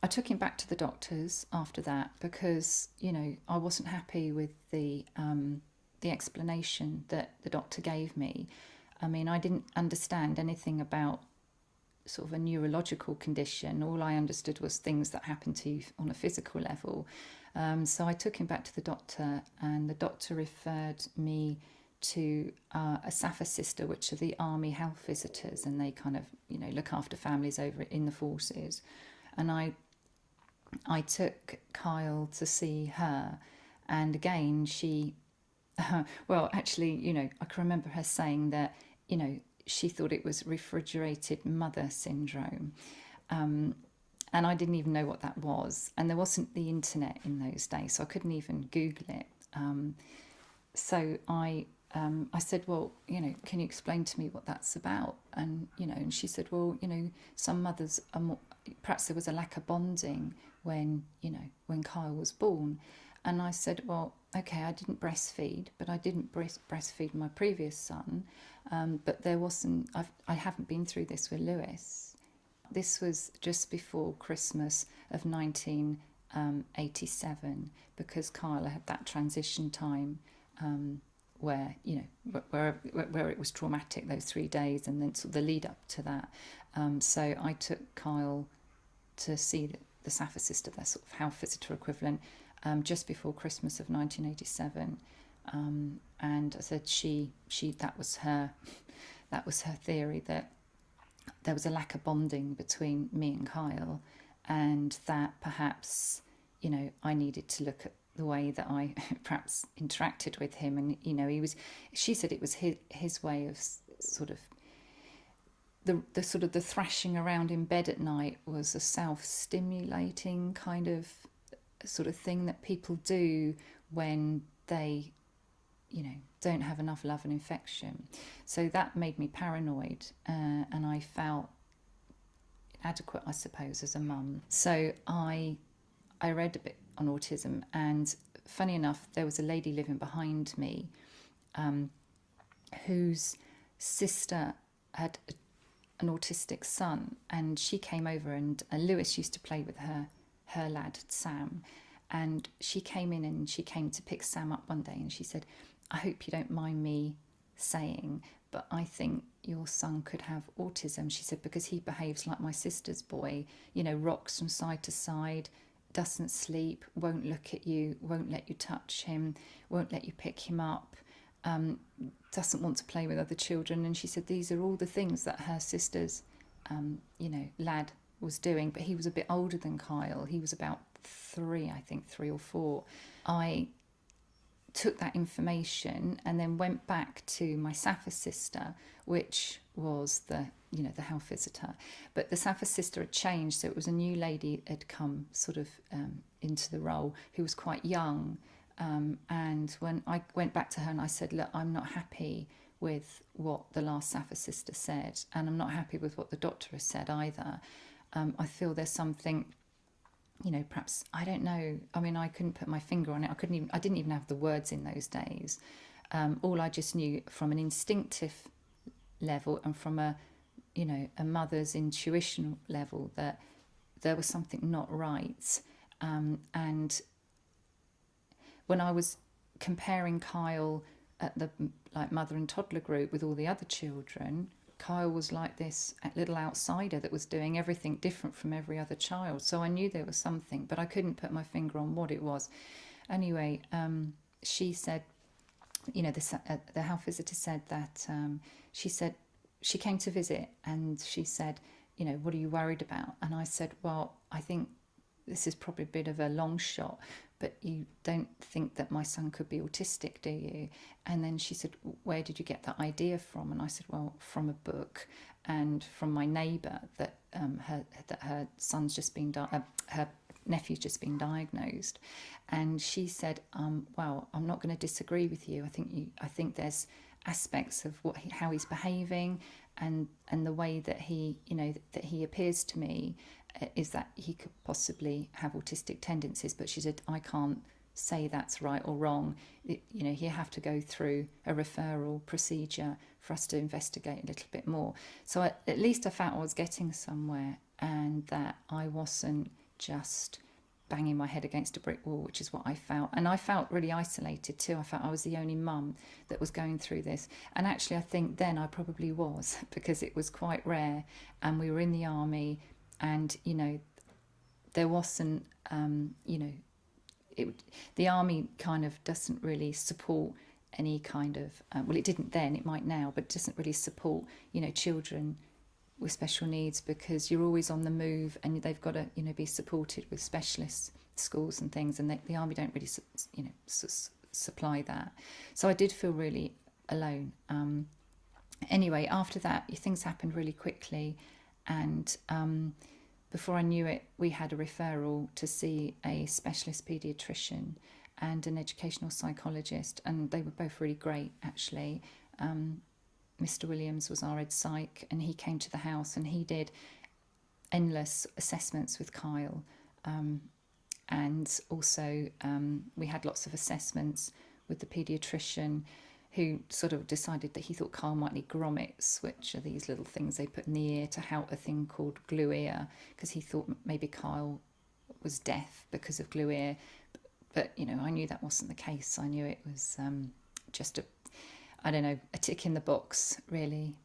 I took him back to the doctors after that because, I wasn't happy with the explanation that the doctor gave me. I mean, I didn't understand anything about sort of a neurological condition. All I understood was things that happen to you on a physical level. So I took him back to the doctor, and the doctor referred me to a SAFA sister, which are the army health visitors, and they kind of, look after families over in the forces. And I took Kyle to see her, and again, she, well, actually, I can remember her saying that, she thought it was refrigerated mother syndrome. Um, and I didn't even know what that was. And there wasn't the internet in those days, so I couldn't even Google it. So I said, well, can you explain to me what that's about? And she said, well, some mothers are more, perhaps there was a lack of bonding when Kyle was born. And I said, well, okay, I didn't breastfeed, but I didn't breastfeed my previous son. But there wasn't, I haven't been through this with Lewis. This was just before Christmas of 1987, because Kyle had that transition time, where where it was traumatic, those 3 days, and then sort of the lead up to that. So I took Kyle to see the SAFA sister, their sort of health visitor equivalent, just before Christmas of 1987. And I said she that was her theory, that there was a lack of bonding between me and Kyle, and that perhaps, I needed to look at the way that I perhaps interacted with him. And, she said it was his way of sort of the sort of the thrashing around in bed at night was a self-stimulating kind of sort of thing that people do when they, don't have enough love and affection. So that made me paranoid, and I felt inadequate, I suppose, as a mum. So I read a bit on autism, and funny enough, there was a lady living behind me, whose sister had an autistic son, and she came over, and Lewis used to play with her lad Sam, and she came in and she came to pick Sam up one day, and she said, I hope you don't mind me saying, but I think your son could have autism. She said, because he behaves like my sister's boy, rocks from side to side, doesn't sleep, won't look at you, won't let you touch him, won't let you pick him up, doesn't want to play with other children. And she said these are all the things that her sister's, lad was doing, but he was a bit older than Kyle. He was about 3 or 4. I took that information and then went back to my SAFA sister, which was the health visitor. But the SAFA sister had changed, so it was a new lady had come sort of into the role, who was quite young. And when I went back to her and I said, look, I'm not happy with what the last SAFA sister said, and I'm not happy with what the doctor has said either. I feel there's something, perhaps, I don't know. I mean, I couldn't put my finger on it. I didn't even have the words in those days. All I just knew from an instinctive level and from a mother's intuition level, that there was something not right. And when I was comparing Kyle at the mother and toddler group with all the other children, Kyle was like this little outsider that was doing everything different from every other child. So I knew there was something, but I couldn't put my finger on what it was. Anyway, she said, the health visitor said that, she said, she came to visit and she said, what are you worried about? And I said, well, I think this is probably a bit of a long shot, but you don't think that my son could be autistic, do you? And then she said, where did you get that idea from? And I said, well, from a book and from my neighbour, that her son's just been her nephew's just been diagnosed. And she said, well, I'm not going to disagree with you. I think there's aspects of how he's behaving, and the way that he appears to me, is that he could possibly have autistic tendencies. But she said, I can't say that's right or wrong. You have to go through a referral procedure for us to investigate a little bit more. So at least I felt I was getting somewhere, and that I wasn't just banging my head against a brick wall, which is what I felt. And I felt really isolated too. I felt I was the only mum that was going through this. And actually, I think then I probably was, because it was quite rare. And we were in the army, and, you know, there wasn't, you know, the army kind of doesn't really support any kind of, well, it didn't then, it might now, but it doesn't really support, you know, children with special needs, because you're always on the move, and they've got to, you know, be supported with specialist schools and things, and the army don't really, you know, supply that. So I did feel really alone. Anyway, after that, things happened really quickly, and before I knew it, we had a referral to see a specialist paediatrician and an educational psychologist, and they were both really great, actually. Mr. Williams was our ed psych, and he came to the house and he did endless assessments with Kyle. And also we had lots of assessments with the paediatrician, who sort of decided that he thought Kyle might need grommets, which are these little things they put in the ear to help a thing called glue ear, because he thought maybe Kyle was deaf because of glue ear. But, you know, I knew that wasn't the case. I knew it was just a, I don't know, a tick in the box, really.